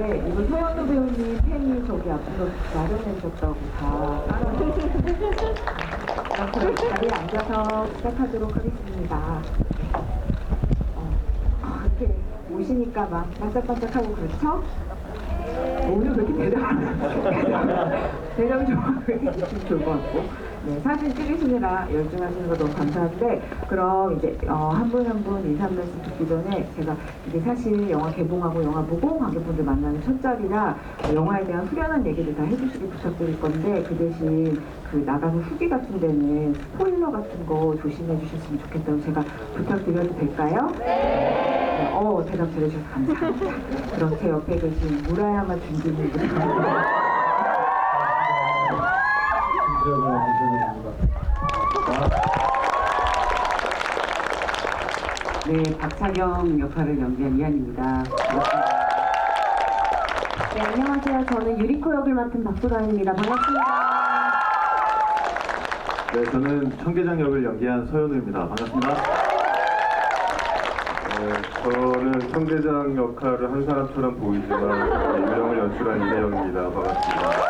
네, 이거 서현우 배우님 팬이 저기 앞으로 마련해주셨다고 다 따라주셨어요. 그럼 자리에 앉아서 시작하도록 하겠습니다. 이렇게 오시니까 막 반짝반짝하고 그렇죠? 오늘 왜 이렇게 대답이 좀 좋을 것 같고. 네, 사진 찍으시느라 열중하시는 거 너무 감사한데, 그럼 이제 한 분 한 분 인사 말씀 듣기 전에 제가 이게 사실 영화 개봉하고 영화 보고 관객분들 만나는 첫 자리라 영화에 대한 후련한 얘기를 다 해주시길 부탁드릴 건데, 그 대신 그 나가는 후기 같은 데는 스포일러 같은 거 조심해 주셨으면 좋겠다고 제가 부탁드려도 될까요? 네. 대답 들으셔서 감사합니다. 그럼 제 옆에 계신 무라야마 준비님 부탁드립니다. 네, 박차경 역할을 연기한 이한입니다. 네, 안녕하세요. 저는 유리코 역을 맡은 박소라입니다. 반갑습니다. 네, 저는 청계장 역을 연기한 서현우입니다. 반갑습니다. 저는 청계장 역할을 한 사람처럼 보이지만 유령을 연출한 이혜영입니다. 반갑습니다.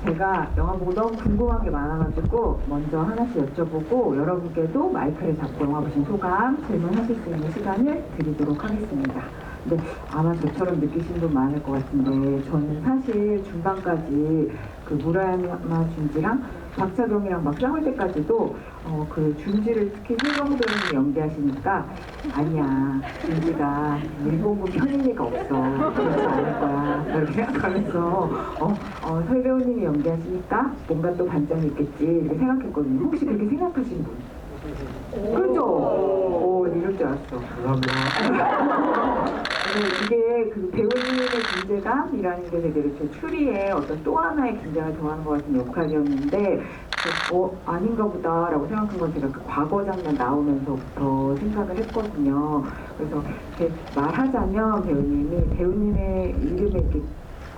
제가 영화 보고 너무 궁금한 게 많아가지고 먼저 하나씩 여쭤보고 여러분께도 마이크를 잡고 영화 보신 소감 질문하실 수 있는 시간을 드리도록 하겠습니다. 근데 아마 저처럼 느끼신 분 많을 것 같은데, 저는 사실 중반까지 그 무라야마 준지랑 박차경이랑 막 싸울 때까지도 그 준지를 특히 설경구 배우님이 연기하시니까 아니야, 준지가 일본군 편일 리가 없어, 그렇지 않을 거야 이렇게 생각하면서 설 배우님이 연기하시니까 뭔가 또 반전이 있겠지 이렇게 생각했거든요. 혹시 그렇게 생각하신 분? 그렇죠? 이럴 줄 알았어. 감사합니다. 이게 그 배우님의 존재감이라는 게 되게 이렇게 추리의 어떤 또 하나의 긴장을 더하는 것 같은 역할이었는데, 아닌가 보다라고 생각한 건 제가 그 과거 장면 나오면서부터 생각을 했거든요. 그래서 이렇게 말하자면 배우님의 이름에 이렇게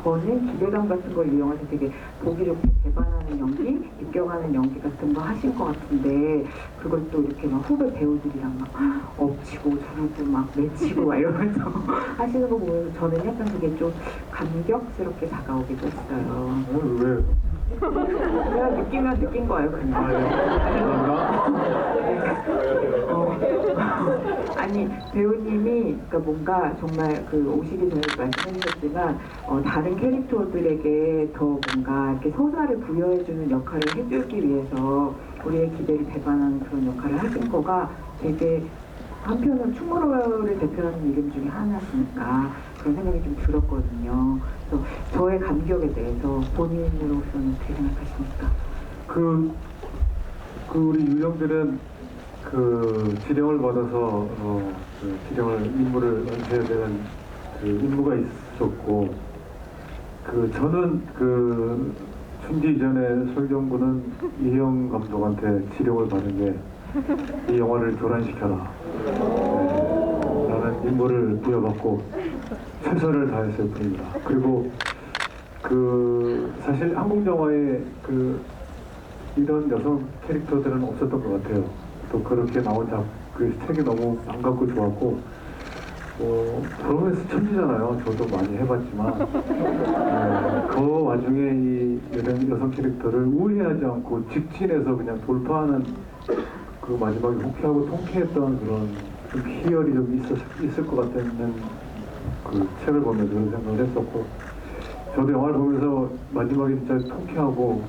거는 기대감 같은 걸 이용해서 되게 보기 좋게 배반하는 연기, 느껴가는 연기 같은 거 하실 것 같은데, 그걸 또 이렇게 막 후배 배우들이랑 막 엎치고 두르고 막 맺히고 막 이러면서 하시는 거 보면 저는 약간 그게 좀 감격스럽게 다가오기도 했어요. 왜? 제가 느끼면 느낀 거예요, 그냥. 아니, 배우님이 그러니까 뭔가 정말 그 오시기 전에 말씀해주셨지만 다른 캐릭터들에게 더 뭔가 이렇게 서사를 부여해주는 역할을 해주기 위해서 우리의 기대를 배반하는 그런 역할을 하신 거가 되게 한편은 충무로를 대표하는 이름 중에 하나시니까 그런 생각이 좀 들었거든요. 그래서 저의 감격에 대해서 본인으로서는 어떻게 생각하십니까? 그 우리 유령들은 그 지령을 받아서 그 지령을 임무를 완수해야 되는 그 임무가 있었고, 그 저는 그 춘지 이전에 설경구는 이혜영 감독한테 지령을 받은 게 이 영화를 교란시켜라. 라는 임무를 부여받고 최선을 다했을 뿐입니다. 그리고 그 사실 한국 영화에 그 이런 여성 캐릭터들은 없었던 것 같아요. 또 그렇게 나온 그 책이 너무 반갑고 좋았고, 프로미스 천지잖아요. 저도 많이 해봤지만 그 와중에 이 여성 캐릭터를 우회하지 않고 직진해서 그냥 돌파하는 그 마지막에 호쾌하고 통쾌했던 그런 좀 희열이 좀 있을 것 같다는 그 책을 보면서 그런 생각을 했었고, 저도 영화를 보면서 마지막에 진짜 통쾌하고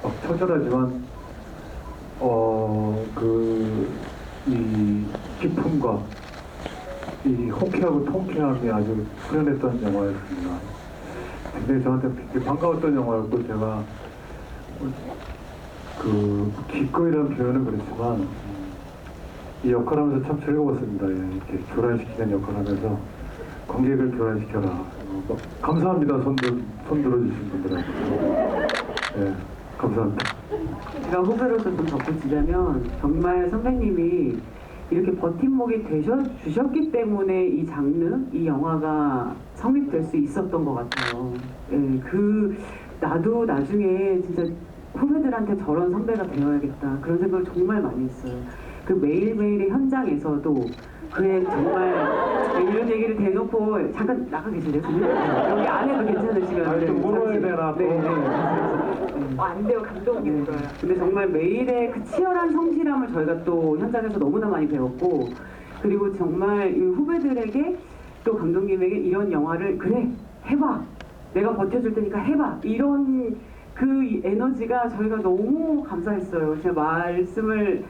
막 처절하지만 이 기쁨과 이 호쾌하고 통쾌함이 아주 후련했던 영화였습니다. 굉장히 저한테 굉장히 반가웠던 영화였고, 제가 그 기꺼이라는 표현은 그렇지만 이 역할하면서 참 즐거웠습니다. 이렇게 교란시키는 역할하면서 관객을 교란시켜라. 감사합니다. 손 들어주신 분들한테. 네, 감사합니다. 제가 후배로서 좀 덧붙이자면 정말 선배님이 이렇게 버팀목이 주셨기 때문에 이 장르, 이 영화가 성립될 수 있었던 것 같아요. 예, 나도 나중에 진짜 후배들한테 저런 선배가 되어야겠다 그런 생각을 정말 많이 했어요. 그 매일매일의 현장에서도 그의 정말 이런 얘기를 대놓고 대놓고 잠깐 나가 계실래요? 여기 안에도 괜찮으시면. 아니, 좀 물어야 되나, 또. 네. 안 돼요. 감독님 물어요. 근데 정말 매일의 그 치열한 성실함을 저희가 또 현장에서 너무나 많이 배웠고, 그리고 정말 이 후배들에게 또 감독님에게 이런 영화를 그래 해봐, 내가 버텨줄 테니까 해봐, 이런 그 에너지가 저희가 너무 감사했어요. 제가 말씀을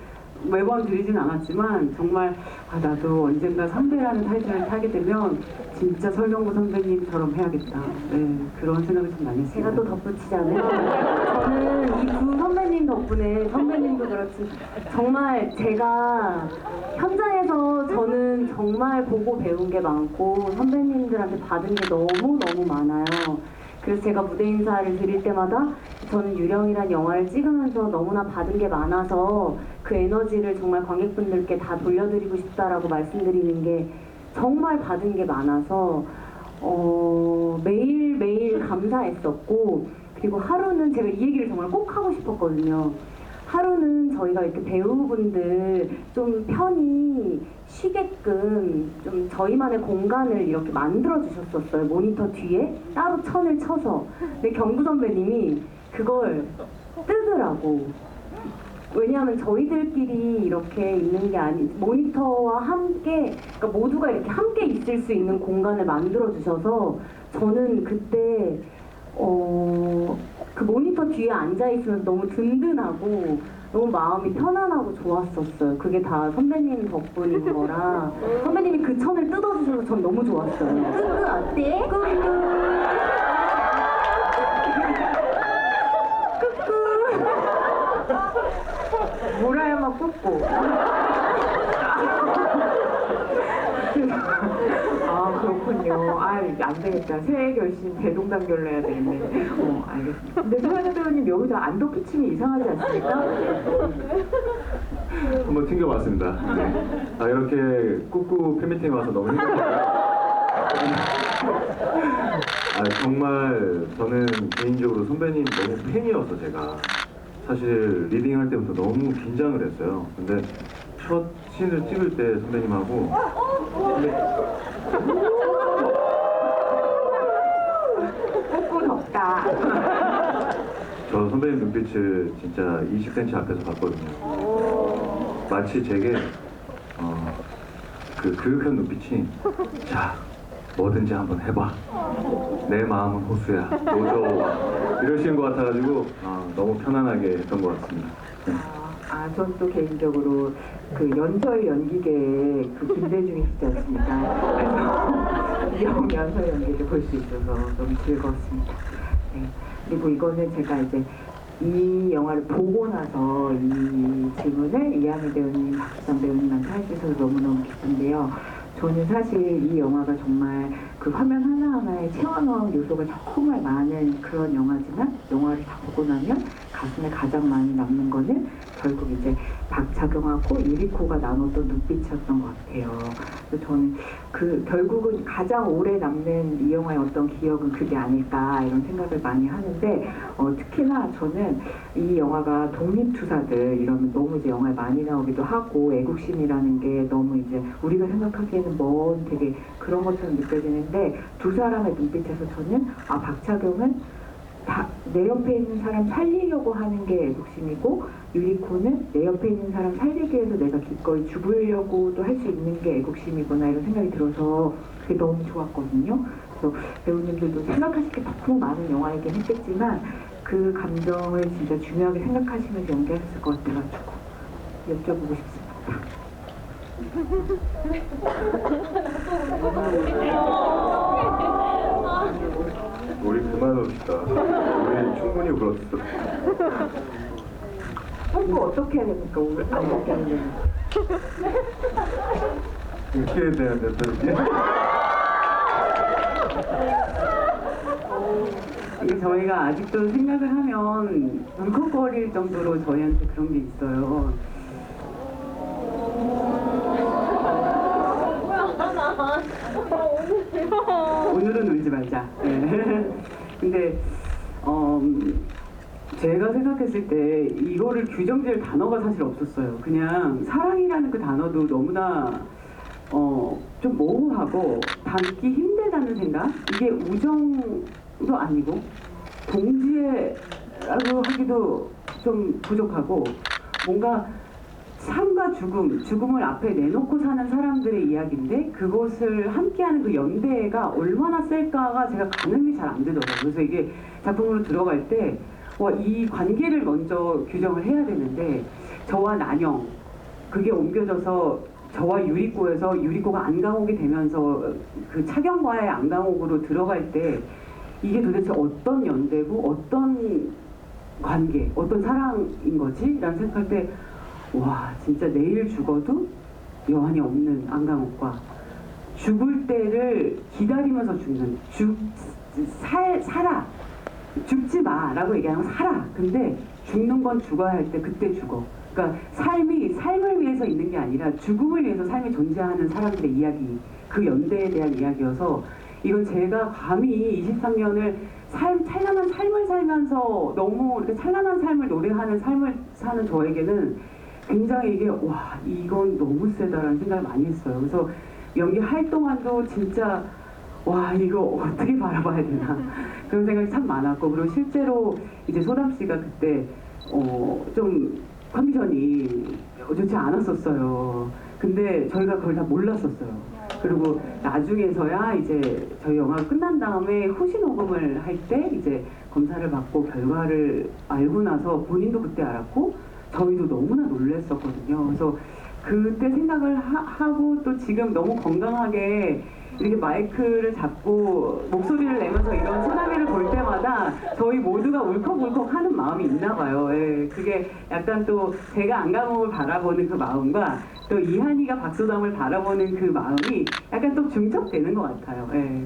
매번 드리진 않았지만 정말 나도 언젠가 선배라는 타이틀을 타게 되면 진짜 설경구 선배님처럼 해야겠다. 네, 그런 생각을 좀 많이 했어요. 제가 또 덧붙이자면 저는 이 두 선배님 덕분에 선배님도 그렇지 정말 제가 현장에서 저는 정말 보고 배운 게 많고 선배님들한테 받은 게 너무너무 많아요. 그래서 제가 무대 인사를 드릴 때마다 저는 유령이란 영화를 찍으면서 너무나 받은 게 많아서 그 에너지를 정말 관객분들께 다 돌려드리고 싶다라고 말씀드리는 게 정말 받은 게 많아서 매일매일 감사했었고, 그리고 하루는 제가 이 얘기를 정말 꼭 하고 싶었거든요. 하루는 저희가 이렇게 배우분들 좀 편히 쉬게끔 좀 저희만의 공간을 이렇게 만들어 주셨었어요. 모니터 뒤에 따로 천을 쳐서. 근데 경구 선배님이 그걸 뜨더라고. 왜냐하면 저희들끼리 이렇게 있는 게 아니, 모니터와 함께, 그러니까 모두가 이렇게 함께 있을 수 있는 공간을 만들어 주셔서 저는 그때 그 모니터 뒤에 앉아 있으면 너무 든든하고 너무 마음이 편안하고 좋았었어요. 그게 다 선배님 덕분인 거라 선배님이 그 천을 뜯어주셔서 전 너무 좋았어요. 끄끄 어때? 모라야만 뽑고. 아, 그렇군요. 안 되겠다. 새해 결심 대동단결로 해야 되겠네. 알겠습니다. 근데 소연아 배우님 여기서 안 덧붙이면 이상하지 않습니까? 한번 튕겨봤습니다. 네. 이렇게 꾹꾹 팬미팅에 와서 너무 행복해요. 정말 저는 개인적으로 선배님 너무 팬이어서 제가 사실 리딩할 때부터 너무 긴장을 했어요. 근데 첫 씬을 찍을 때 선배님하고 뽑고 덥다. 저 선배님 눈빛을 진짜 20cm 앞에서 봤거든요. 마치 제게 그 그윽한 눈빛이 자 뭐든지 한번 해봐. 내 마음은 호수야. 노져와. 이러시는 것 같아가지고 너무 편안하게 했던 것 같습니다. 전 또 개인적으로 그 연설 연기계의 그 김대중이시지 않습니까? 그래서 연설 연기를 볼 수 있어서 너무 즐거웠습니다. 네. 그리고 이거는 제가 이제 이 영화를 보고 나서 이 질문을 이하미 배우님, 박수정 배우님한테 할 수 있어서 너무너무 기쁜데요. 저는 사실 이 영화가 정말 그 화면 하나하나에 채워넣은 요소가 정말 많은 그런 영화지만 영화를 다 보고 나면 가슴에 가장 많이 남는 거는 결국 이제 박차경하고 유리코가 나눴던 눈빛이었던 것 같아요. 그래서 저는 결국은 가장 오래 남는 이 영화의 어떤 기억은 그게 아닐까 이런 생각을 많이 하는데 특히나 저는 이 영화가 독립투사들 이러면 너무 이제 영화에 많이 나오기도 하고 애국심이라는 게 너무 이제 우리가 생각하기에는 먼 되게 그런 것처럼 느껴지는데 두 사람의 눈빛에서 저는 박차경은 내 옆에 있는 사람 살리려고 하는 게 애국심이고 유리코는 내 옆에 있는 사람 살리기 위해서 내가 기꺼이 죽으려고도 할 수 있는 게 애국심이구나 이런 생각이 들어서 그게 너무 좋았거든요. 그래서 배우님들도 생각하실 게 너무 많은 영화이긴 했겠지만 그 감정을 진짜 중요하게 생각하시면서 연기하셨을 것 같아가지고 여쭤보고 싶습니다. 우리 그만합시다. 우리 충분히 울었어. 홍보 어떻게 해야 됩니까? 오늘 안 먹게 하는데. 어떻게 해야 되는데 이게 저희가 아직도 생각을 하면 울컥거릴 정도로 저희한테 그런 게 있어요. 오늘은 울지 말자. 네. 근데 제가 생각했을 때 이거를 규정지을 단어가 사실 없었어요. 그냥 사랑이라는 그 단어도 너무나 좀 모호하고 담기 힘들다는 생각. 이게 우정도 아니고 동지애라고 하기도 좀 부족하고 뭔가 삶과 죽음을 앞에 내놓고 사는 사람들의 이야기인데 그것을 함께하는 그 연대가 얼마나 셀까가 제가 가늠이 잘 안 되더라고요. 그래서 이게 작품으로 들어갈 때 이 관계를 먼저 규정을 해야 되는데 저와 난영 그게 옮겨져서 저와 유리코에서 유리코가 안강옥이 되면서 그 차경과의 안강옥으로 들어갈 때 이게 도대체 어떤 연대고 어떤 관계, 어떤 사랑인 거지? 라는 생각할 때 와 진짜 내일 죽어도 여한이 없는 안강옥과 죽을 때를 기다리면서 죽는 살아 죽지 마라고 얘기하면 살아 근데 죽는 건 죽어야 할 때 그때 죽어 그러니까 삶을 위해서 있는 게 아니라 죽음을 위해서 삶이 존재하는 사람들의 이야기 그 연대에 대한 이야기여서 이건 제가 감히 23년을 찬란한 삶을 살면서 너무 이렇게 찬란한 삶을 노래하는 삶을 사는 저에게는 굉장히 이게 와 이건 너무 세다라는 생각을 많이 했어요. 그래서 연기할 동안도 진짜 와 이거 어떻게 바라봐야 되나 그런 생각이 참 많았고 그리고 실제로 이제 소담 씨가 그때 좀 컨디션이 좋지 않았었어요. 근데 저희가 그걸 다 몰랐었어요. 그리고 나중에서야 이제 저희 영화가 끝난 다음에 후시 녹음을 할 때 이제 검사를 받고 결과를 알고 나서 본인도 그때 알았고 저희도 너무나 놀랐었거든요. 그래서 그때 생각을 하고 또 지금 너무 건강하게 이렇게 마이크를 잡고 목소리를 내면서 이런 소나미를 볼 때마다 저희 모두가 울컥울컥 하는 마음이 있나 봐요. 예, 그게 약간 또 제가 안강옥을 바라보는 그 마음과 또 이한이가 박소담을 바라보는 그 마음이 약간 또 중첩되는 것 같아요. 예.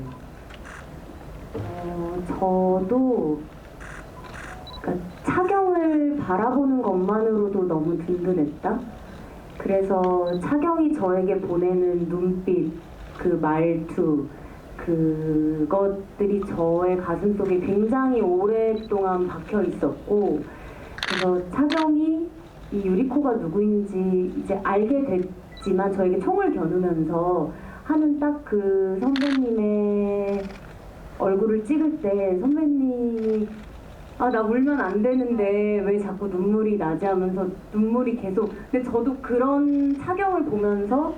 저도 그러니까 차경을 바라보는 것만으로도 너무 든든했다. 그래서 차경이 저에게 보내는 눈빛, 그 말투, 그것들이 저의 가슴속에 굉장히 오랫동안 박혀 있었고, 그래서 차경이 이 유리코가 누구인지 이제 알게 됐지만 저에게 총을 겨누면서 하는 딱 그 선배님의 얼굴을 찍을 때 선배님이 나 울면 안 되는데 왜 자꾸 눈물이 나지 하면서 눈물이 계속 근데 저도 그런 차경을 보면서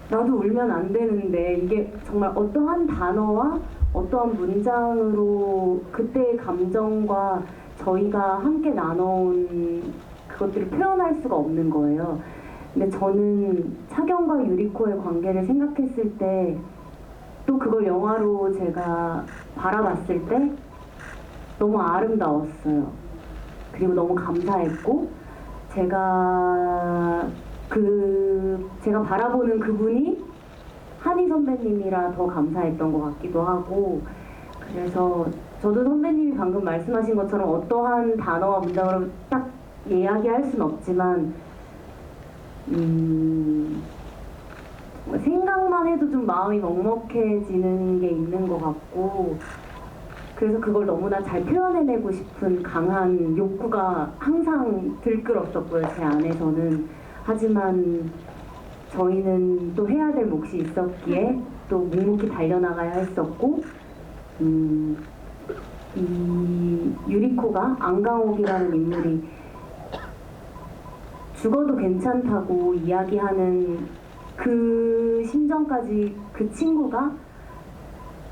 나도 울면 안 되는데 이게 정말 어떠한 단어와 어떠한 문장으로 그때의 감정과 저희가 함께 나눠온 그것들을 표현할 수가 없는 거예요. 근데 저는 차경과 유리코의 관계를 생각했을 때 또 그걸 영화로 제가 바라봤을 때 너무 아름다웠어요. 그리고 너무 감사했고 제가 바라보는 그분이 한희 선배님이라 더 감사했던 것 같기도 하고 그래서 저도 선배님이 방금 말씀하신 것처럼 어떠한 단어와 문장으로 딱 이야기할 수는 없지만 생각만 해도 좀 마음이 먹먹해지는 게 있는 것 같고 그래서 그걸 너무나 잘 표현해내고 싶은 강한 욕구가 항상 들끓었었고요, 제 안에서는. 하지만 저희는 또 해야 될 몫이 있었기에 또 묵묵히 달려나가야 했었고 이 유리코가 안강옥이라는 인물이 죽어도 괜찮다고 이야기하는 그 심정까지 그 친구가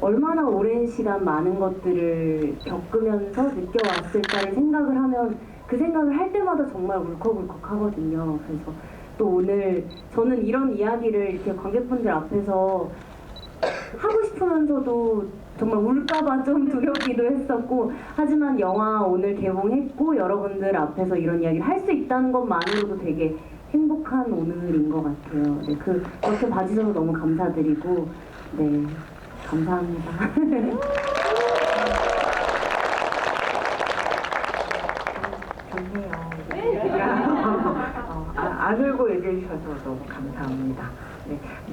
얼마나 오랜 시간 많은 것들을 겪으면서 느껴왔을까를 생각을 하면 그 생각을 할 때마다 정말 울컥울컥 하거든요. 그래서 또 오늘 저는 이런 이야기를 이렇게 관객분들 앞에서 하고 싶으면서도 정말 울까봐 좀 두렵기도 했었고 하지만 영화 오늘 개봉했고 여러분들 앞에서 이런 이야기를 할 수 있다는 것만으로도 되게 행복한 오늘인 것 같아요. 네, 그렇게 봐주셔서 너무 감사드리고 네 감사합니다. 좋네요. 안 울고 얘기해 주셔서 너무 감사합니다.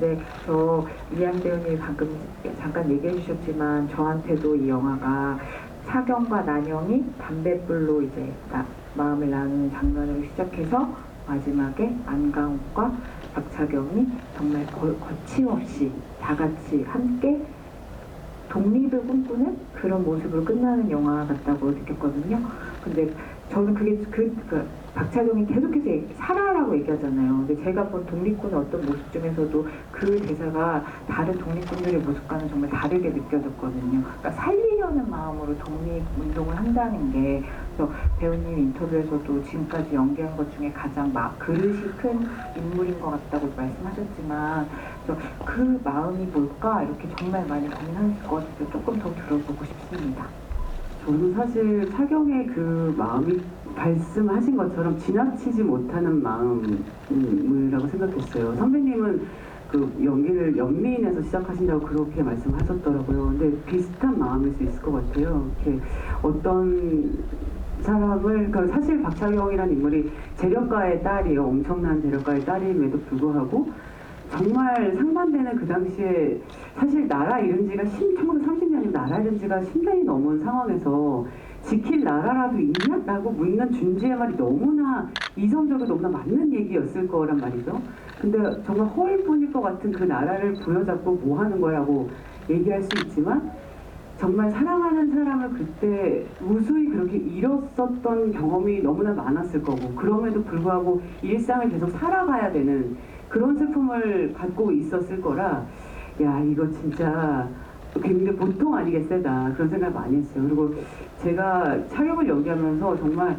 네, 저 이한 배우님이 방금 잠깐 얘기해 주셨지만 저한테도 이 영화가 차경과 난영이 담뱃불로 이제 마음을 나누는 장면으로 시작해서 마지막에 안강옥과 박차경이 정말 거침없이 다 같이 함께 독립을 꿈꾸는 그런 모습으로 끝나는 영화 같다고 느꼈거든요. 근데 저는 그게 박차경이 계속해서 살아라고 얘기하잖아요. 근데 제가 본 독립군의 어떤 모습 중에서도 그 대사가 다른 독립군들의 모습과는 정말 다르게 느껴졌거든요. 그러니까 살리려는 마음으로 독립운동을 한다는 게, 그래서 배우님 인터뷰에서도 지금까지 연기한 것 중에 가장 그릇이 큰 인물인 것 같다고 말씀하셨지만, 그래서 그 마음이 뭘까 이렇게 정말 많이 고민하실 것 같아서 조금 더 들어보고 싶습니다. 저는 사실 차경의 그 마음이 말씀하신 것처럼 지나치지 못하는 마음이라고 생각했어요. 선배님은 그 연기를 연미인에서 시작하신다고 그렇게 말씀하셨더라고요. 근데 비슷한 마음일 수 있을 것 같아요. 이렇게 어떤 사람을, 사실 박차경이라는 인물이 재력가의 딸이에요. 엄청난 재력가의 딸임에도 불구하고 정말 상반되는 그 당시에 사실 나라 잃은 지가 1930년이면 나라 잃은 지가 10년이 넘은 상황에서 지킬 나라라도 있냐라고 묻는 준지의 말이 너무나 이성적이고 너무나 맞는 얘기였을 거란 말이죠. 근데 정말 허울뿐일 것 같은 그 나라를 부여잡고 뭐 하는 거라고 얘기할 수 있지만, 정말 사랑하는 사람을 그때 무수히 그렇게 잃었었던 경험이 너무나 많았을 거고, 그럼에도 불구하고 일상을 계속 살아가야 되는 그런 슬픔을 갖고 있었을 거라, 야, 이거 진짜 굉장히 보통 아니게 세다, 그런 생각을 많이 했어요. 그리고 제가 촬영을 연기하면서 정말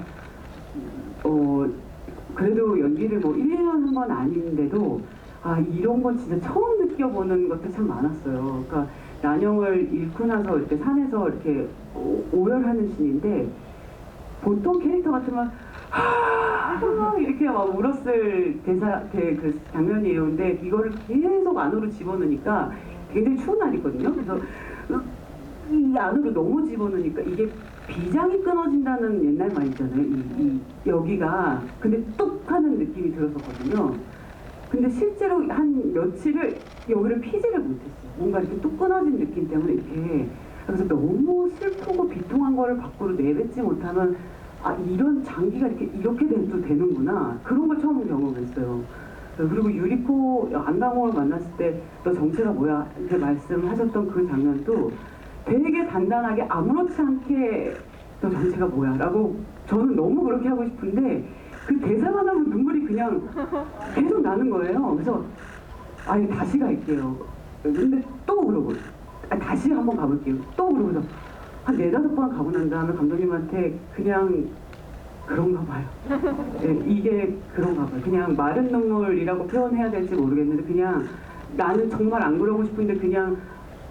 그래도 연기를 뭐 1, 2년 한 건 아닌데도 이런 거 진짜 처음 느껴보는 것도 참 많았어요. 그러니까 난영을 잃고 나서 이렇게 산에서 이렇게 오열하는 씬인데, 보통 캐릭터 같으면 이렇게 막 울었을 그 장면이에요. 근데 이거를 계속 안으로 집어넣으니까 굉장히 추운 날이거든요. 그래서 이 안으로 너무 집어넣으니까 이게 비장이 끊어진다는 옛날 말 있잖아요. 이 여기가. 근데 뚝 하는 느낌이 들었었거든요. 근데 실제로 한 며칠을 여기를 피지를 못했어요. 뭔가 이렇게 뚝 끊어진 느낌 때문에 이렇게. 그래서 너무 슬프고 비통한 거를 밖으로 내뱉지 못하면 이런 장기가 이렇게 돼도 되는구나. 그런 걸 처음 경험했어요. 그리고 유리코 안강호를 만났을 때 너 정체가 뭐야? 이렇게 말씀하셨던 그 장면도 되게 단단하게 아무렇지 않게 너 정체가 뭐야? 라고 저는 너무 그렇게 하고 싶은데 그 대사만 하면 눈물이 그냥 계속 나는 거예요. 그래서 다시 갈게요. 근데 또 그러고 다시 한번 가볼게요. 또 그러고서 한 4-5번 가고 난 다음에 감독님한테 그냥 그런가 봐요. 네, 이게 그런가 봐요. 그냥 마른 눈물이라고 표현해야 될지 모르겠는데 그냥 나는 정말 안 그러고 싶은데 그냥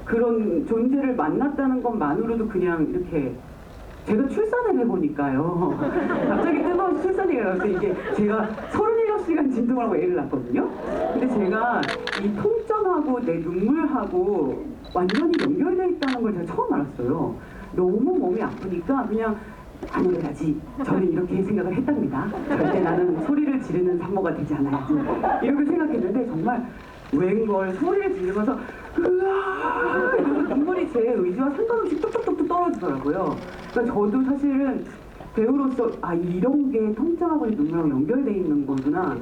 그런 존재를 만났다는 것만으로도 그냥 이렇게 제가 출산을 해보니까요. 갑자기 뜬금없이 출산이 일어났는데 이게 제가 37시간 진통을 하고 애를 낳았거든요. 근데 제가 이 통증하고 내 눈물하고 완전히 연결되어 있다는 걸 제가 처음 알았어요. 너무 몸이 아프니까 그냥 안오래야지. 저는 이렇게 생각을 했답니다. 절대 나는 소리를 지르는 산모가 되지 않아야지. 이렇게 생각했는데 정말 웬걸 소리를 지르면서 으아 이러면서 눈물이 제 의지와 상관없이 뚝뚝뚝뚝 떨어지더라고요. 그러니까 저도 사실은 배우로서 이런 게 통증하고 눈물하고 연결돼 있는 거구나.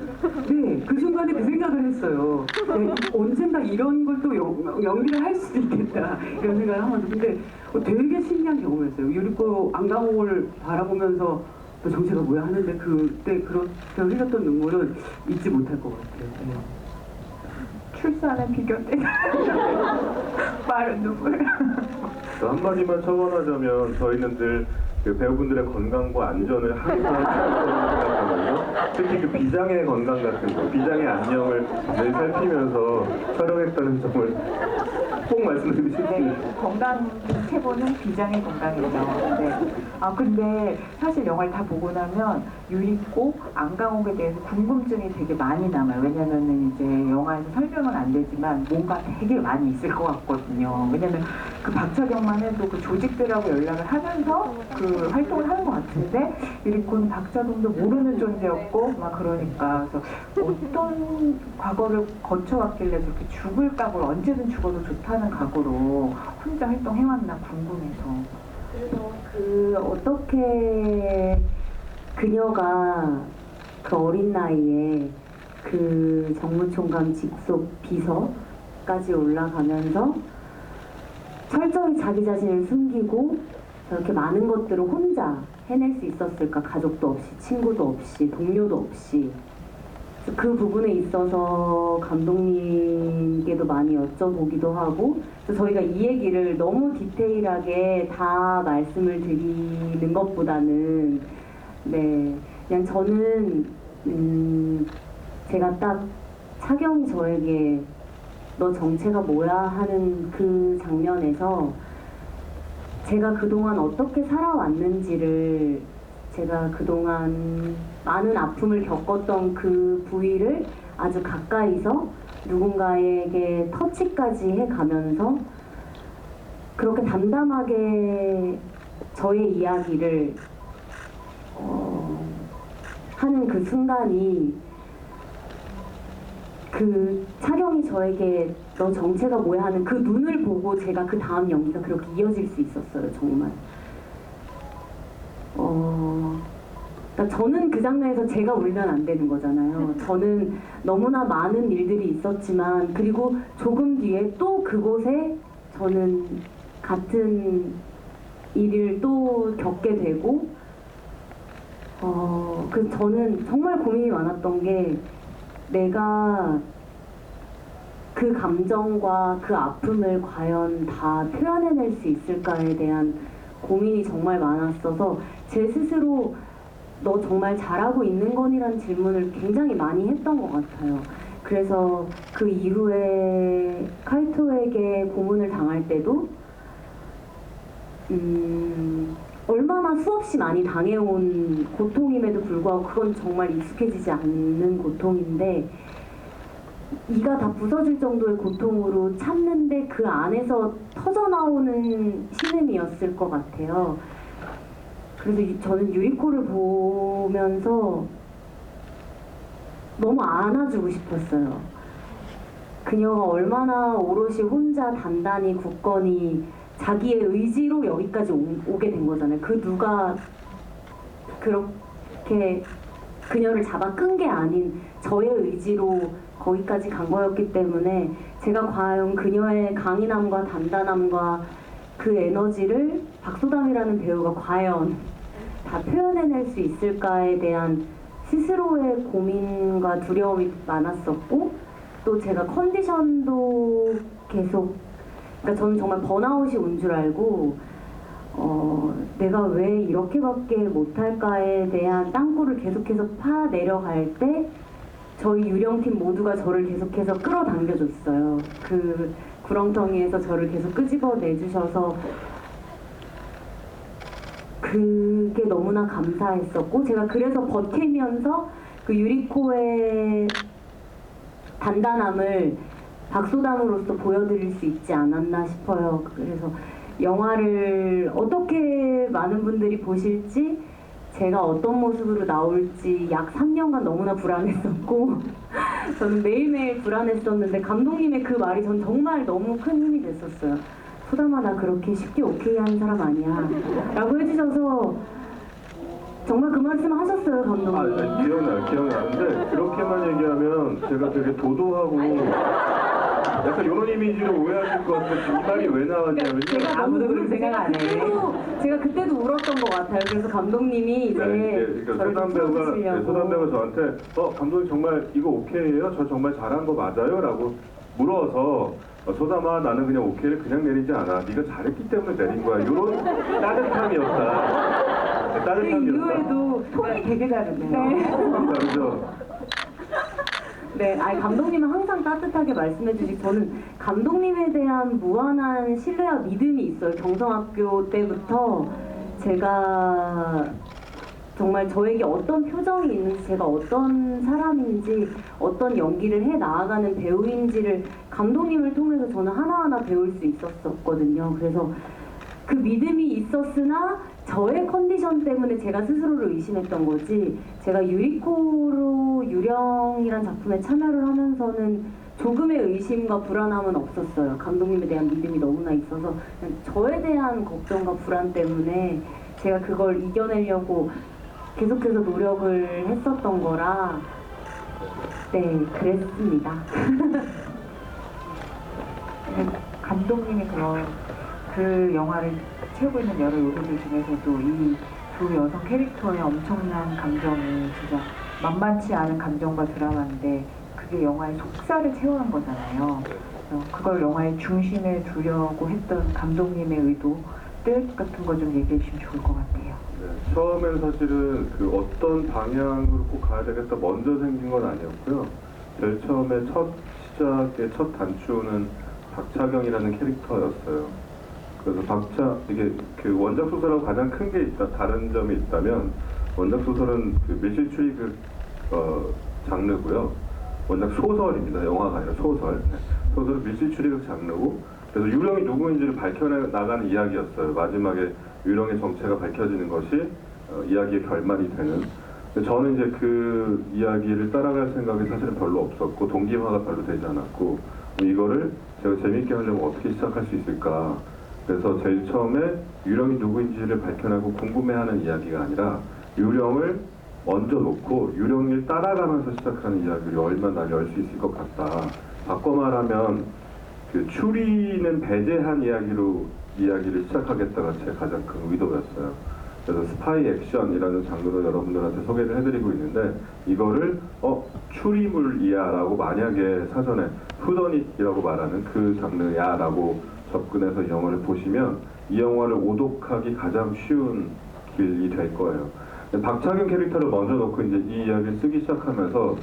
네, 그 순간에 그 생각을 했어요. 네, 언젠가 이런 걸 또 연기를 할 수도 있겠다 이런 생각을 하면서. 근데 되게 신기한 경험이었어요. 유리코 안강호를 바라보면서 너 정체가 뭐야 하는데 그때 그렇게 흘렸던 눈물은 잊지 못할 것 같아요. 네. 출산에 비교된 마른 눈물. 한마디만 첨언하자면 저희는 늘 그 배우분들의 건강과 안전을 항상 생각하거든요. 특히 그 비장의 건강 같은 거, 비장의 안녕을 늘 살피면서 촬영했다는 점을 꼭 말씀드리고 싶습니다. 네, 건강 체보는 비장의 건강이죠. 네. 근데 사실 영화를 다 보고 나면 유리코, 안강옥에 대해서 궁금증이 되게 많이 남아요. 왜냐면은 이제 영화에서 설명은 안 되지만 뭔가 되게 많이 있을 것 같거든요. 왜냐면 그 박차경만 해도 그 조직들하고 연락을 하면서 그 활동을 하는 것 같은데 유리코는 박차동도 모르는 존재였고 막 그러니까. 그래서 어떤 과거를 거쳐왔길래 저렇게 죽을 각오로 언제든 죽어도 좋다는 각오로 혼자 활동해왔나 궁금해서. 그래서 어떻게 그녀가 그 어린 나이에 그 정무총감 직속 비서까지 올라가면서 철저히 자기 자신을 숨기고 저렇게 많은 것들을 혼자 해낼 수 있었을까? 가족도 없이, 친구도 없이, 동료도 없이. 그 부분에 있어서 감독님께도 많이 여쭤보기도 하고, 그래서 저희가 이 얘기를 너무 디테일하게 다 말씀을 드리는 것보다는, 네, 그냥 저는, 제가 딱 차경이 저에게 너 정체가 뭐야 하는 그 장면에서 제가 그동안 어떻게 살아왔는지를, 제가 그동안 많은 아픔을 겪었던 그 부위를 아주 가까이서 누군가에게 터치까지 해가면서 그렇게 담담하게 저의 이야기를 하는 그 순간이, 그 차경이 저에게 너 정체가 뭐야 하는 그 눈을 보고 제가 그 다음 연기가 그렇게 이어질 수 있었어요, 정말. 그러니까 저는 그 장면에서 제가 울면 안 되는 거잖아요. 저는 너무나 많은 일들이 있었지만, 그리고 조금 뒤에 또 그곳에 저는 같은 일을 또 겪게 되고, 그 저는 정말 고민이 많았던 게, 내가 그 감정과 그 아픔을 과연 다 표현해낼 수 있을까에 대한 고민이 정말 많았어서 제 스스로 너 정말 잘하고 있는 거니라는 질문을 굉장히 많이 했던 것 같아요. 그래서 그 이후에 카이토에게 고문을 당할 때도 얼마나 수없이 많이 당해온 고통임에도 불구하고 그건 정말 익숙해지지 않는 고통인데, 이가 다 부서질 정도의 고통으로 참는데 그 안에서 터져나오는 신음이었을 것 같아요. 그래서 저는 유리코를 보면서 너무 안아주고 싶었어요. 그녀가 얼마나 오롯이 혼자 단단히 굳건히 자기의 의지로 여기까지 오게 된 거잖아요. 그 누가 그렇게 그녀를 잡아 끈 게 아닌 저의 의지로 거기까지 간 거였기 때문에 제가 과연 그녀의 강인함과 단단함과 그 에너지를 박소담이라는 배우가 과연 다 표현해낼 수 있을까에 대한 스스로의 고민과 두려움이 많았었고, 또 제가 컨디션도 계속, 그러니까 저는 정말 번아웃이 온 줄 알고 내가 왜 이렇게밖에 못할까에 대한 땅굴을 계속해서 파 내려갈 때 저희 유령팀 모두가 저를 계속해서 끌어당겨줬어요. 그 구렁텅이에서 저를 계속 끄집어내주셔서 그게 너무나 감사했었고, 제가 그래서 버티면서 그 유리코의 단단함을 박소담으로서 보여드릴 수 있지 않았나 싶어요. 그래서 영화를 어떻게 많은 분들이 보실지, 제가 어떤 모습으로 나올지 약 3년간 너무나 불안했었고 저는 매일매일 불안했었는데, 감독님의 그 말이 전 정말 너무 큰 힘이 됐었어요. 소담아, 나 그렇게 쉽게 오케이 하는 사람 아니야 라고 해주셔서 정말 그 말씀 하셨어요, 감독님. 기억나는데 그렇게만 얘기하면 제가 되게 도도하고 약간 이런 이미지로 오해하실 것 같은데 이 말이 왜 나왔냐면요. 제가 아무도 그렇게 생각 안 해. 제가 그때도 울었던 것 같아요. 그래서 감독님이 이제 그러니까 저를 소담 배우가 저한테 감독님 정말 이거 오케이예요? 저 정말 잘한 거 맞아요? 라고 물어서 소담아, 나는 그냥 오케이를 그냥 내리지 않아. 네가 잘했기 때문에 내린 거야. 이런 따뜻함이었다. 그 이후에도 톤이 되게 다르네요. 다르죠. 네, 아니 감독님은 항상 따뜻하게 말씀해주시고, 저는 감독님에 대한 무한한 신뢰와 믿음이 있어요. 경성학교 때부터 제가 정말 저에게 어떤 표정이 있는지, 제가 어떤 사람인지, 어떤 연기를 해 나아가는 배우인지를 감독님을 통해서 저는 하나하나 배울 수 있었거든요. 그래서 그 믿음이 있었으나 저의 컨디션 때문에 제가 스스로를 의심했던 거지, 제가 유리코로 유령이란 작품에 참여를 하면서는 조금의 의심과 불안함은 없었어요. 감독님에 대한 믿음이 너무나 있어서 그냥 저에 대한 걱정과 불안 때문에 제가 그걸 이겨내려고 계속해서 노력을 했었던 거라 네, 그랬습니다. 감독님이 그런 그 영화를 채우고 있는 여러 요소들 중에서도 이 두 여성 캐릭터의 엄청난 감정이 진짜 만만치 않은 감정과 드라마인데 그게 영화의 속살을 채우는 거잖아요. 그래서 그걸 영화의 중심에 두려고 했던 감독님의 의도들 같은 거 좀 얘기해 주시면 좋을 것 같아요. 네, 처음엔 사실은 그 어떤 방향으로 꼭 가야 되겠다 먼저 생긴 건 아니었고요. 제일 처음에 첫 시작의 첫 단추는 박차경이라는 캐릭터였어요. 그래서 이게 그 원작 소설하고 가장 큰 게 있다, 다른 점이 있다면 원작 소설은 그 밀실 추리극 장르고요. 원작 소설입니다. 영화가 아니라 소설. 네. 소설은 밀실 추리극 장르고 그래서 유령이 누구인지를 밝혀나가는 이야기였어요. 마지막에 유령의 정체가 밝혀지는 것이 이야기의 결말이 되는. 저는 이제 그 이야기를 따라갈 생각이 사실은 별로 없었고 동기화가 별로 되지 않았고 이거를 제가 재밌게 하려면 어떻게 시작할 수 있을까. 그래서 제일 처음에 유령이 누구인지를 밝혀내고 궁금해하는 이야기가 아니라 유령을 먼저 놓고 유령을 따라가면서 시작하는 이야기를 열면 난 열 수 있을 것 같다. 바꿔 말하면 그 추리는 배제한 이야기를 시작하겠다가 제 가장 큰 의도였어요. 그래서 스파이 액션이라는 장르로 여러분들한테 소개를 해드리고 있는데 이거를 추리물이야 라고 만약에 사전에 후더닛이라고 말하는 그 장르야 라고 접근해서 이 영화를 보시면 이 영화를 오독하기 가장 쉬운 길이 될 거예요. 박차경 캐릭터를 먼저 놓고 이제 이 이야기를 쓰기 시작하면서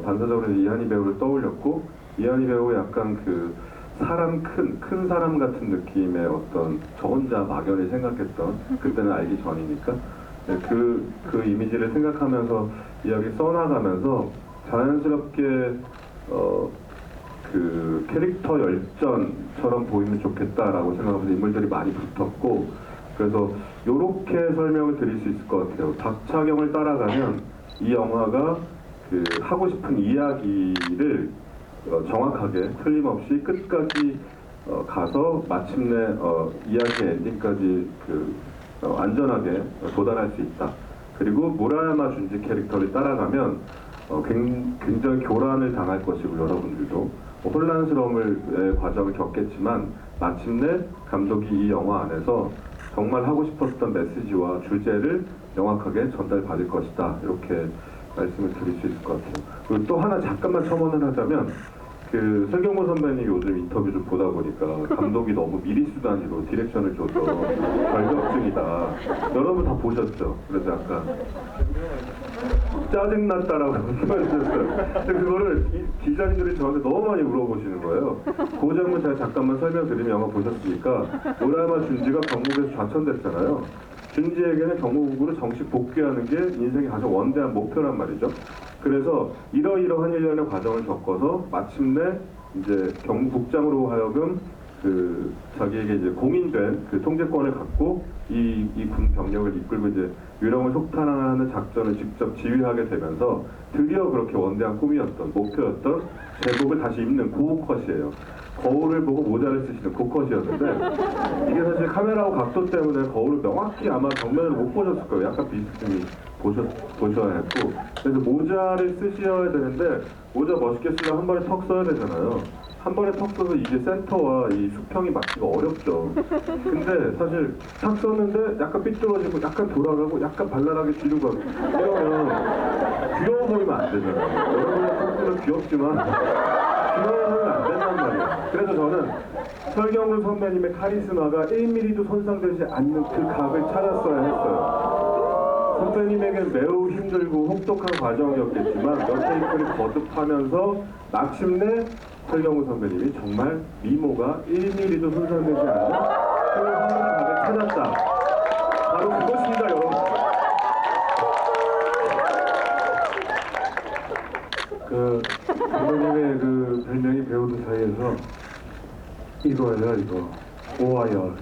반사적으로 이한희 배우를 떠올렸고 이한희 배우가 약간 그 큰 사람 같은 느낌의 어떤 저 혼자 막연히 생각했던 그때는 알기 전이니까 그 이미지를 생각하면서 이야기 써나가면서 자연스럽게 그 캐릭터 열전처럼 보이면 좋겠다라고 생각하면서 인물들이 많이 붙었고 그래서 요렇게 설명을 드릴 수 있을 것 같아요. 박차경을 따라가면 이 영화가 그 하고 싶은 이야기를 정확하게 틀림없이 끝까지 가서 마침내 이야기의 엔딩까지 안전하게 도달할 수 있다. 그리고 무라야마 준지 캐릭터를 따라가면 굉장히 교란을 당할 것이고 여러분들도 혼란스러움의 과정을 겪겠지만 마침내 감독이 이 영화 안에서 정말 하고 싶었던 메시지와 주제를 명확하게 전달받을 것이다. 이렇게 말씀을 드릴 수 있을 것 같아요. 그리고 또 하나 잠깐만 첨언을 하자면 그 설경구 선배님 요즘 인터뷰 좀 보다 보니까 감독이 너무 미리수 단위로 디렉션을 줘서 결격증이다. 여러분 다 보셨죠? 그래서 약간 짜증났다라고 말씀하셨어요. 근데 그거를 기자님들이 저한테 너무 많이 물어보시는 거예요. 그 장면 제가 잠깐만 설명드리면 영화 보셨으니까 무라야마 준지가 경북에서 좌천됐잖아요. 준지에게는 경무국으로 정식 복귀하는 게 인생의 가장 원대한 목표란 말이죠. 그래서 이러이러한 일련의 과정을 겪어서 마침내 이제 경무국장으로 하여금 그 자기에게 이제 공인된 그 통제권을 갖고 이 군 병력을 이끌고 이제 유령을 속탄하는 작전을 직접 지휘하게 되면서 드디어 그렇게 원대한 꿈이었던 목표였던 제복을 다시 입는 그 컷이에요. 거울을 보고 모자를 쓰시는 그 컷이었는데 이게 사실 카메라와 각도 때문에 거울을 명확히 아마 정면을 못 보셨을 거예요. 약간 비스듬히 보셔야 했고 그래서 모자를 쓰셔야 되는데 모자 멋있게 쓰면 한 번에 턱 써야 되잖아요. 한 번에 턱 써서 이게 센터와 이 수평이 맞기가 어렵죠. 근데 사실 탁 썼는데 약간 삐뚤어지고 약간 돌아가고 약간 발랄하게 뒤로 가고 이러면 귀여워 보이면 안 되잖아요. 여러분의 턱수는 귀엽지만 귀여워 보이면 안 된단 말이에요. 그래서 저는 설경구 선배님의 카리스마가 1mm도 손상되지 않는 그 각을 찾았어야 했어요. 선배님에겐 매우 힘들고 혹독한 과정이었겠지만 몇 테이크를 거듭하면서 마침내 설경구 선배님이 정말 미모가 1mm도 손상되지 않는 그 각을 찾았다. 바로 그것입니다, 여러분. 그 감독님의 그 별명이 배우들 사이에서 이거예요, 이거. 오와열.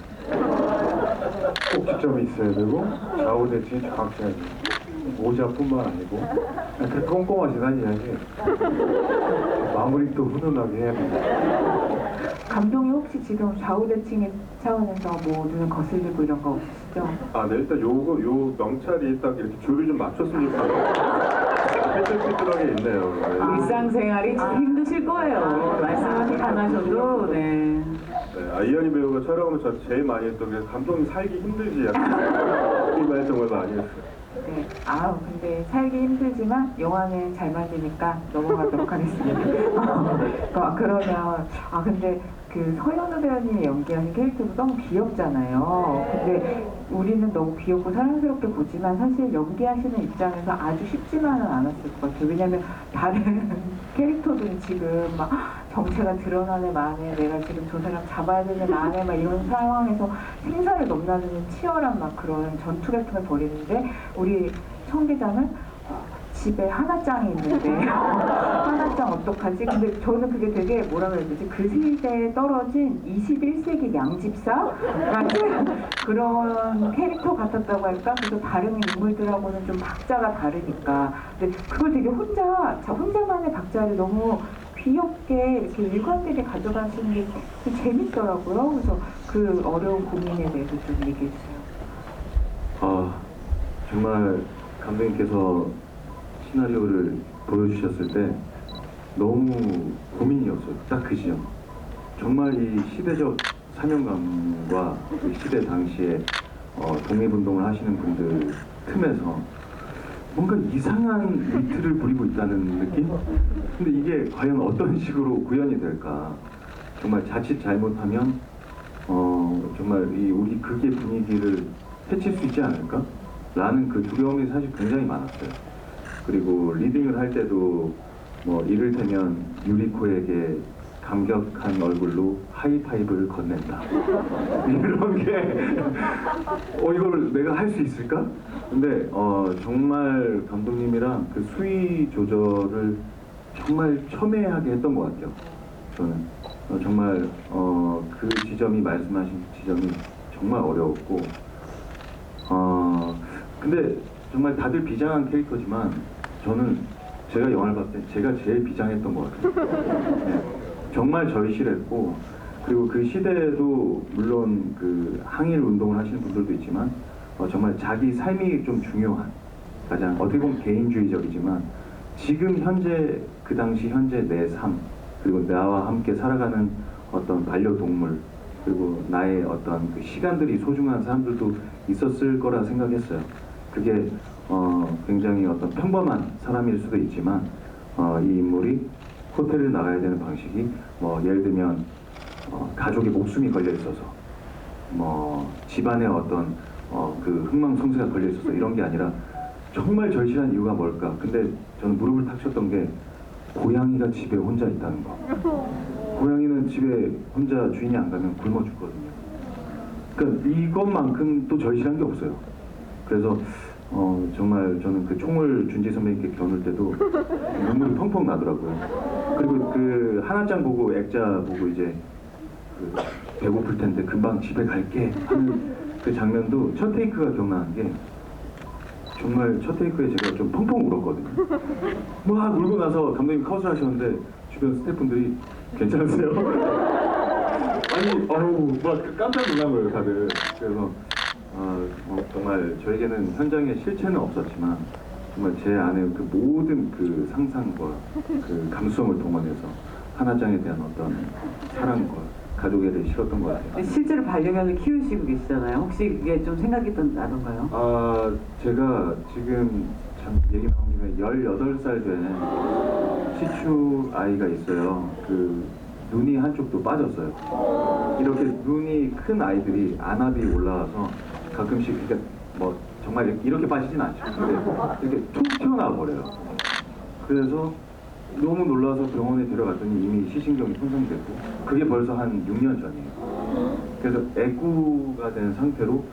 꼭지점이 있어야 되고 좌우대칭이 정확해야 되고 모자뿐만 아니고 그렇게 꼼꼼하시다는 이야기. 마무리도 훈훈하게 해야 됩니다. 감독이 혹시 지금 좌우대칭의 차원에서 뭐 눈을 거슬리고 이런 거 없으시죠? 네, 일단 요 명찰이 딱 이렇게 줄을 좀 맞췄으면 좋겠어요. 삐뚤삐뚤하게 있네요. 네. 일상생활이 참 힘드실 거예요. 말씀은 안 하셔도 네. 네, 이현희 배우가 촬영하면서 제일 많이 했던 게 감독님 살기 힘들지 약간 이 말 정말 많이 했어요. 네. 근데 살기 힘들지만 영화는 잘 만드니까 넘어가도록 하겠습니다. 그러면, 근데 그 서현우 배우님이 연기하는 캐릭터도 너무 귀엽잖아요. 근데 우리는 너무 귀엽고 사랑스럽게 보지만 사실 연기하시는 입장에서 아주 쉽지만은 않았을 것 같아요. 왜냐면 다른 캐릭터들은 지금 막 정체가 드러나는 만에 내가 지금 저 사람 잡아야 되는 만에 막 이런 상황에서 생사를 넘나드는 치열한 막 그런 전투 같은 걸 벌이는데 우리 청계장은 집에 하나짱이 있는데 하나짱 어떡하지? 근데 저는 그게 되게 뭐라 그래야 되지? 그 시대에 떨어진 21세기 양집사 같은 그런 캐릭터 같았다고 할까? 그래서 다른 인물들하고는 좀 박자가 다르니까 근데 그걸 되게 혼자만의 박자를 너무 귀엽게 이렇게 일관되게 가져가시는 게 좀 재밌더라고요. 그래서 그 어려운 고민에 대해서 좀 얘기해 주세요. 정말 감독님께서 시나리오를 보여주셨을 때 너무 고민이었어요. 딱 그 시점. 정말 이 시대적 사명감과 이 시대 당시에 독립운동을 하시는 분들 틈에서 뭔가 이상한 위트를 부리고 있다는 느낌? 근데 이게 과연 어떤 식으로 구현이 될까? 정말 자칫 잘못하면 정말 이 우리 극의 분위기를 해칠 수 있지 않을까? 라는 그 두려움이 사실 굉장히 많았어요. 그리고 리딩을 할 때도 뭐 이를테면 유리코에게 감격한 얼굴로 하이파이브를 건넨다. 이런 게 이걸 내가 할 수 있을까? 근데 정말 감독님이랑 그 수위 조절을 정말 첨예하게 했던 것 같아요. 저는 정말 그 지점이 말씀하신 지점이 정말 어려웠고 근데 정말 다들 비장한 캐릭터지만 저는 제가 영화를 봤을 때 제가 제일 비장했던 것 같아요. 네. 정말 절실했고 그리고 그 시대에도 물론 그 항일 운동을 하시는 분들도 있지만 정말 자기 삶이 좀 중요한 가장 어떻게 보면 개인주의적이지만 지금 현재 그 당시 현재 내 삶 그리고 나와 함께 살아가는 어떤 반려동물 그리고 나의 어떤 그 시간들이 소중한 사람들도 있었을 거라 생각했어요. 그게 굉장히 어떤 평범한 사람일 수도 있지만 이 인물이 호텔을 나가야 되는 방식이 예를 들면 가족의 목숨이 걸려 있어서 집안에 어떤 그 흥망성쇠가 걸려 있어서 이런 게 아니라 정말 절실한 이유가 뭘까? 근데 저는 무릎을 탁 쳤던 게 고양이가 집에 혼자 있다는 거. 고양이는 집에 혼자 주인이 안 가면 굶어 죽거든요. 그러니까 이것만큼 또 절실한 게 없어요. 그래서 정말 저는 그 총을 준지 선배님께 겨눌 때도 눈물이 펑펑 나더라고요. 그리고 그 하나짱 보고 액자 보고 이제 그 배고플 텐데 금방 집에 갈게 하는 그 장면도 첫 테이크가 기억나는 게 정말 첫 테이크에 제가 좀 펑펑 울었거든요. 막 울고 나서 감독님이 컷을 하셨는데 주변 스태프분들이 괜찮으세요? 아니 막 깜짝 놀란 거예요 다들. 그래서 정말 저에게는 현장에 실체는 없었지만 정말 제 안에 그 모든 그 상상과 그 감수성을 동원해서 하나짱에 대한 어떤 사랑과 가족에 대해 실었던 것 같아요. 실제로 반려견을 키우시고 계시잖아요. 혹시 그게 좀 생각이 나던가요? 제가 지금 참 얘기 나온 김에 18살 된 시추 아이가 있어요. 그 눈이 한쪽도 빠졌어요. 이렇게 눈이 큰 아이들이 안압이 올라와서 가끔씩 그러니까 정말 이렇게 빠지진 않죠. 근데 이렇게 툭 튀어나와 버려요. 그래서 너무 놀라서 병원에 데려갔더니 이미 시신경이 손상됐고 그게 벌써 한 6년 전이에요. 그래서 애꾸가 된 상태로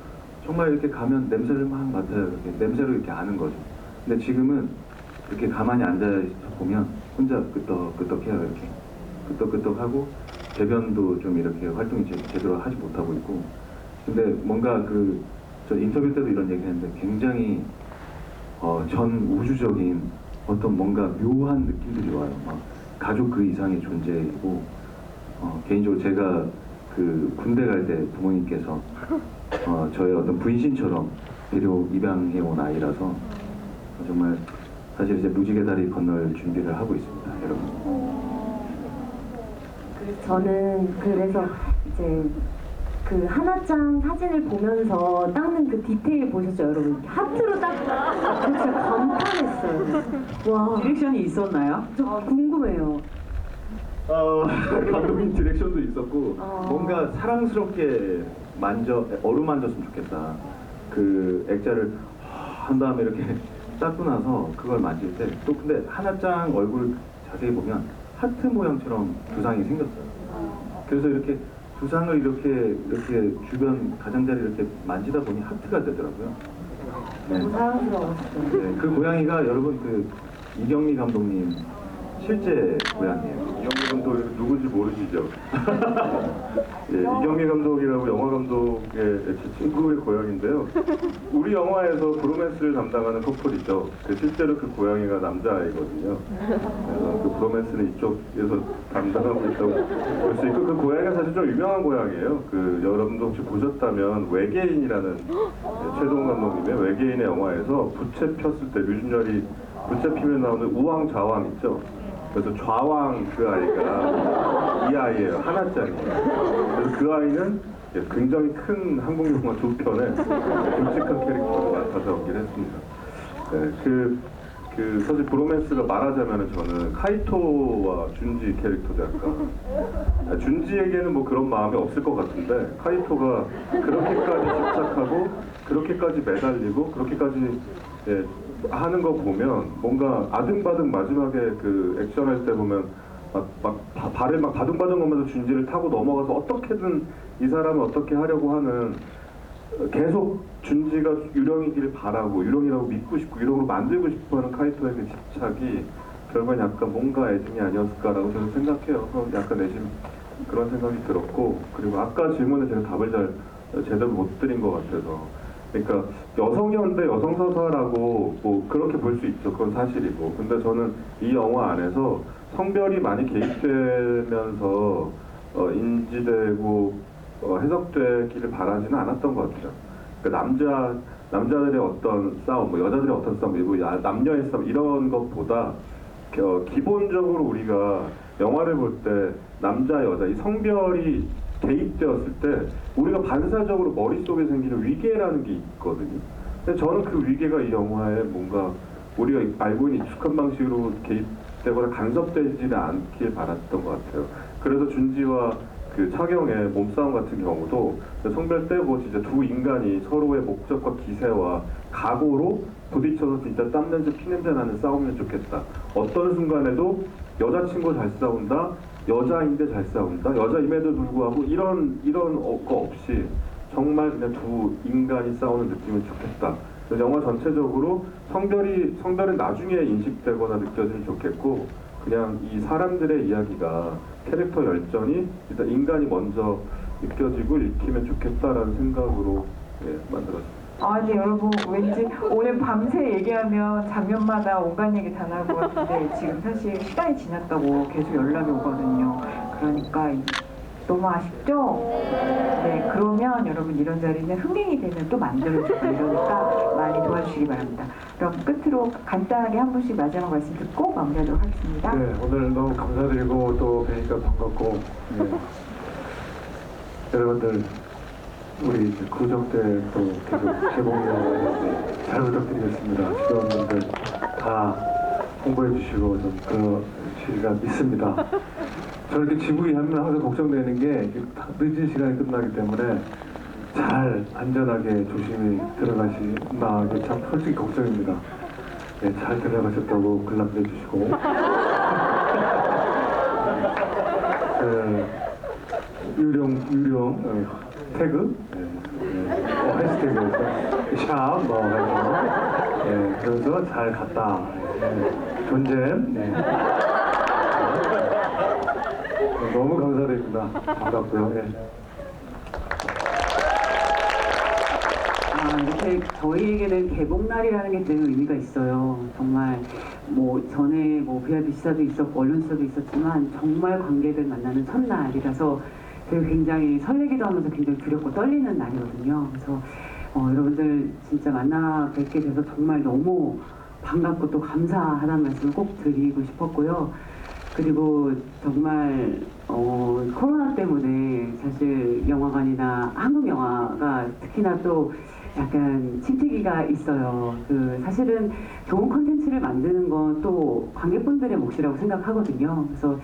정말 이렇게 가면 냄새를 막 맡아요. 이렇게 냄새로 이렇게 아는 거죠. 근데 지금은 이렇게 가만히 앉아서 보면 혼자 끄떡끄떡해요. 이렇게 끄떡끄떡하고 배변도 좀 이렇게 활동이 제대로 하지 못하고 있고 근데 뭔가 저 인터뷰 때도 이런 얘기 했는데 굉장히 전 우주적인 어떤 뭔가 묘한 느낌들이 와요. 막 가족 그 이상의 존재이고 개인적으로 제가 그 군대 갈 때 부모님께서 저의 어떤 분신처럼 데려 입양해 온 아이라서 정말 사실 이제 무지개 다리 건널 준비를 하고 있습니다, 여러분. 저는 그래서 이제 그 하나짱 사진을 보면서 닦는 그 디테일 보셨죠, 여러분? 하트로 딱 저 진짜 감탄했어요. 와, 디렉션이 있었나요? 저 궁금해요. 감독님 디렉션도 있었고 어. 뭔가 사랑스럽게 어루만졌으면 좋겠다. 그 액자를 한 다음에 이렇게 닦고 나서 그걸 만질 때 또 근데 하나짱 얼굴 자세히 보면 하트 모양처럼 두상이 생겼어요. 그래서 이렇게 두상을 이렇게 주변 가장자리 이렇게 만지다 보니 하트가 되더라고요. 너무 사랑스러웠어요. 네, 그 고양이가 여러분 그 이경미 감독님 실제 고양이에요. 이경미 감독이 누군지 모르시죠? 예, 이경미 감독이라고 영화 감독의 제 친구의 고양인데요. 우리 영화에서 브로맨스를 담당하는 커플이죠. 실제로 그 고양이가 남자아이거든요. 그래서 그 브로맨스는 이쪽에서 담당하고 있다고 볼 수 있고 그 고양이가 사실 좀 유명한 고양이에요. 그 여러분도 혹시 보셨다면 외계인이라는 최동훈 감독님의 외계인의 영화에서 부채 폈을 때 류준열이 부채 피면 나오는 우왕좌왕 있죠. 그래서 좌왕 그 아이가 이 아이예요. 하나짱이에요. 그래서 그 아이는 굉장히 큰 한국 영화 두 편에 끔찍한 캐릭터를 맡아서 오긴 했습니다. 네, 사실 브로맨스가 말하자면은 저는 카이토와 준지 캐릭터도 약간 준지에게는 뭐 그런 마음이 없을 것 같은데 카이토가 그렇게까지 집착하고 그렇게까지 매달리고 그렇게까지 하는 거 보면 뭔가 아등바등 마지막에 그 액션할 때 보면 발을 막 바둥바둥 하면서 준지를 타고 넘어가서 어떻게든 이 사람을 어떻게 하려고 하는 계속 준지가 유령이기를 바라고 유령이라고 믿고 싶고 유령으로 만들고 싶어하는 카이토의 그 집착이 결국엔 약간 뭔가 애증이 아니었을까라고 저는 생각해요. 약간 내심 그런 생각이 들었고 그리고 아까 질문에 제가 답을 제대로 못 드린 것 같아서 그러니까 여성연대 여성서사라고 뭐 그렇게 볼 수 있죠. 그건 사실이고 근데 저는 이 영화 안에서 성별이 많이 개입되면서 인지되고 해석되기를 바라지는 않았던 것 같아요. 그러니까 남자들의 어떤 싸움, 뭐 여자들의 어떤 싸움, 그리고 남녀의 싸움 이런 것보다 기본적으로 우리가 영화를 볼 때 남자 여자 이 성별이 개입되었을 때 우리가 반사적으로 머릿속에 생기는 위계라는 게 있거든요. 근데 저는 그 위계가 이 영화에 뭔가 우리가 알고 있는 익숙한 방식으로 개입되거나 간섭되지는 않길 바랐던 것 같아요. 그래서 준지와 그 차경의 몸싸움 같은 경우도 성별 떼고 진짜 두 인간이 서로의 목적과 기세와 각오로 부딪혀서 진짜 땀냄새 피냄새 나는 싸우면 좋겠다. 어떤 순간에도 여자친구 잘 싸운다. 여자인데 잘 싸운다. 여자임에도 불구하고 이런 거 없이 정말 그냥 두 인간이 싸우는 느낌은 좋겠다. 그래서 영화 전체적으로 성별은 나중에 인식되거나 느껴지면 좋겠고 그냥 이 사람들의 이야기가 캐릭터 열전이 일단 인간이 먼저 느껴지고 읽히면 좋겠다라는 생각으로 만들었습니다. 아니 여러분 왠지 오늘 밤새 얘기하면 장면마다 온갖 얘기 다 나올 것 같은데 지금 사실 시간이 지났다고 계속 연락이 오거든요. 그러니까 너무 아쉽죠? 네, 그러면 여러분 이런 자리는 흥행이 되면 또 만들어주고 이러니까 많이 도와주시기 바랍니다. 그럼 끝으로 간단하게 한 분씩 마지막 말씀 듣고 마무리하도록 하겠습니다. 네, 오늘 너무 감사드리고 또 뵈니까 반갑고 네. 여러분들 우리 구정 때 또 계속 개봉이라고 잘 부탁드리겠습니다. 시청자분들 다 홍보해 주시고 좀 그러시리라 믿습니다. 저렇게 지구이 하면 항상 걱정되는 게 늦은 시간에 끝나기 때문에 잘 안전하게 조심히 들어가시나 이게 참 솔직히 걱정입니다. 네, 잘 들어가셨다고 글 남겨주시고 유령 태그 해시태그에서 샵 넣어가지고 그래서 잘 갔다 존잼 너무 감사드립니다. 반갑고요. 이렇게 저희에게는 개봉날이라는 게 되게 의미가 있어요. 정말 뭐 전에 뭐 VIP 시사도 있었고 언론 시사도 있었지만 정말 관객을 만나는 첫날이라서 되게 굉장히 설레기도 하면서 굉장히 두렵고 떨리는 날이거든요. 그래서 여러분들 진짜 만나 뵙게 돼서 정말 너무 반갑고 또 감사하다는 말씀을 꼭 드리고 싶었고요. 그리고 정말 코로나 때문에 사실 영화관이나 한국 영화가 특히나 또 약간 침체기가 있어요. 사실은 좋은 콘텐츠를 만드는 건 또 관객분들의 몫이라고 생각하거든요. 그래서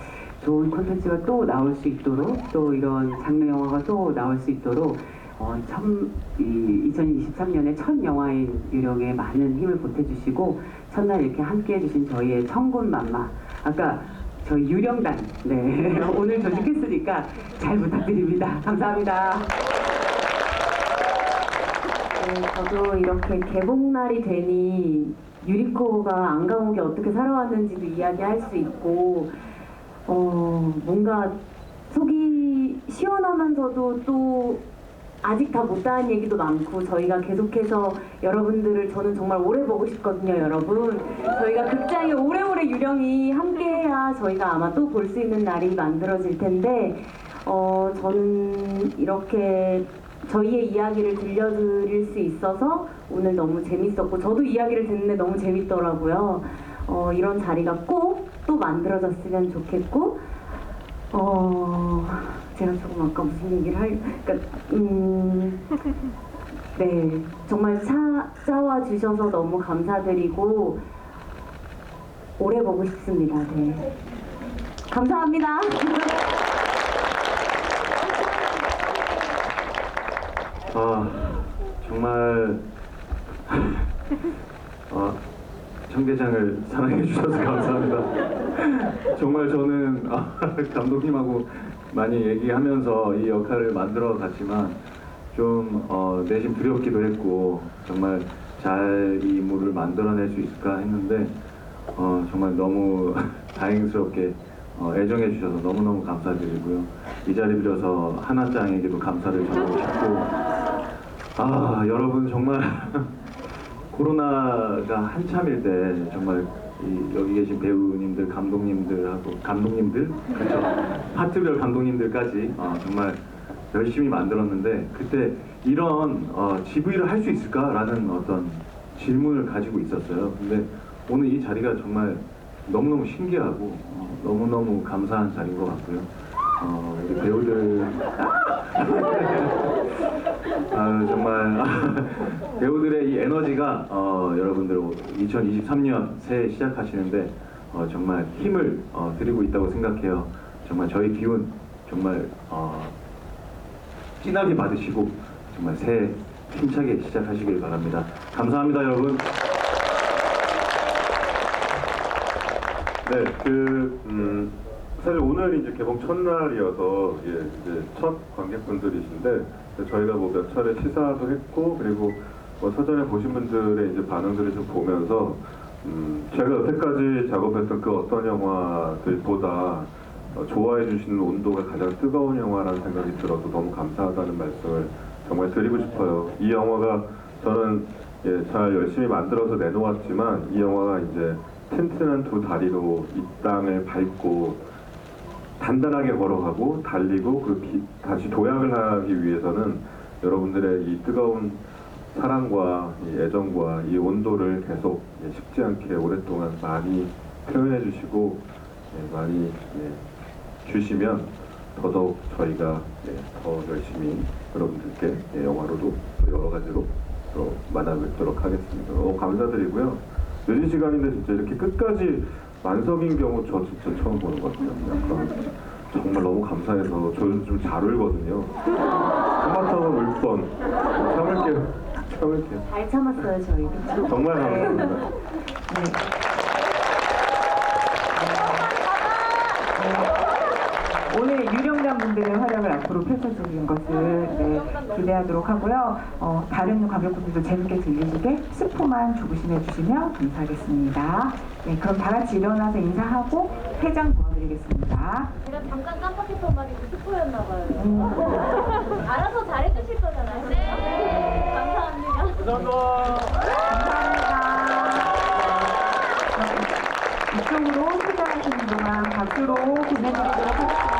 좋은 콘텐츠가 또 나올 수 있도록 또 이런 장르 영화가 또 나올 수 있도록 2023년에 첫 영화인 유령에 많은 힘을 보태주시고 첫날 이렇게 함께 해주신 저희의 천군만마 아까 저희 유령단 네 오늘 조직했으니까 잘 부탁드립니다. 감사합니다. 네, 저도 이렇게 개봉날이 되니 유리코가 안강옥이 어떻게 살아왔는지도 이야기할 수 있고 뭔가 속이 시원하면서도 또 아직 다 못다한 얘기도 많고 저희가 계속해서 여러분들을 저는 정말 오래 보고 싶거든요, 여러분. 저희가 극장에 오래오래 유령이 함께해야 저희가 아마 또 볼 수 있는 날이 만들어질 텐데 저는 이렇게 저희의 이야기를 들려드릴 수 있어서 오늘 너무 재밌었고 저도 이야기를 듣는데 너무 재밌더라고요. 이런 자리가 꼭 또 만들어졌으면 좋겠고 제가 조금 아까 무슨 얘기를 네 정말 찾아와 주셔서 너무 감사드리고 오래 보고 싶습니다. 네 감사합니다. 정말 청계장을 사랑해 주셔서 감사합니다. 정말 저는 감독님하고 많이 얘기하면서 이 역할을 만들어 갔지만 좀 내심 두렵기도 했고 정말 잘 이 인물을 만들어낼 수 있을까 했는데 정말 너무 다행스럽게 애정해 주셔서 너무너무 감사드리고요. 이 자리 빌어서 하나짱에게도 감사를 전하고 싶고 여러분 정말 코로나가 한참일 때 정말 여기 계신 배우님들, 감독님들 그렇죠? 파트별 감독님들까지 정말 열심히 만들었는데 그때 이런 GV를 할 수 있을까라는 어떤 질문을 가지고 있었어요. 근데 오늘 이 자리가 정말 너무너무 신기하고 너무너무 감사한 자리인 것 같고요. 우리 배우들 정말 배우들의 이 에너지가 여러분들 2023년 새해 시작하시는데 정말 힘을 드리고 있다고 생각해요. 정말 저희 기운 정말 진하게 받으시고 정말 새해 힘차게 시작하시길 바랍니다. 감사합니다, 여러분. 네, 사실 오늘 이제 개봉 첫날이어서 이제 첫 관객분들이신데 저희가 뭐 몇 차례 시사도 했고 그리고 뭐 사전에 보신 분들의 이제 반응들을 좀 보면서 제가 여태까지 작업했던 그 어떤 영화들보다 좋아해 주시는 온도가 가장 뜨거운 영화라는 생각이 들어서 너무 감사하다는 말씀을 정말 드리고 싶어요. 이 영화가 저는 잘 열심히 만들어서 내놓았지만 이 영화가 이제 튼튼한 두 다리로 이 땅을 밟고 단단하게 걸어가고 달리고 다시 도약을 하기 위해서는 여러분들의 이 뜨거운 사랑과 이 애정과 이 온도를 계속 식지 않게 오랫동안 많이 표현해 주시고 많이 주시면 더더욱 저희가 더 열심히 여러분들께 영화로도 또 여러 가지로 또 만나뵙도록 하겠습니다. 너무 감사드리고요. 늦은 시간인데 진짜 이렇게 끝까지 만석인 경우 저 진짜 처음 보는 것 같아요. 약간 정말 너무 감사해서 저는 좀 잘 울거든요. 한바탕은 울 뻔. 참을게요. 잘 참았어요 저희. 그쵸? 정말 감사합니다. 오늘 유령단 분들의 활약을 앞으로 펼쳐주는 것을 기대하도록 하고요. 다른 관객분들도 재밌게 즐기시게 스포만 조심해 주시면 감사하겠습니다. 네, 그럼 다 같이 일어나서 인사하고 퇴장 도와드리겠습니다. 제가 잠깐 깜빡했던 말이 스포였나봐요. 알아서 잘해주실 거잖아요. 네. 감사합니다. 이쪽으로 퇴장하시는 동안 박수로 보내드리도록 하겠습니다.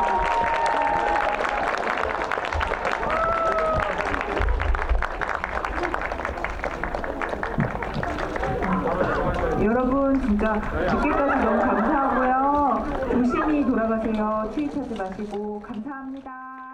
여러분 진짜 늦게까지 너무 감사하고요. 조심히 돌아가세요. 취입하지 마시고 감사합니다.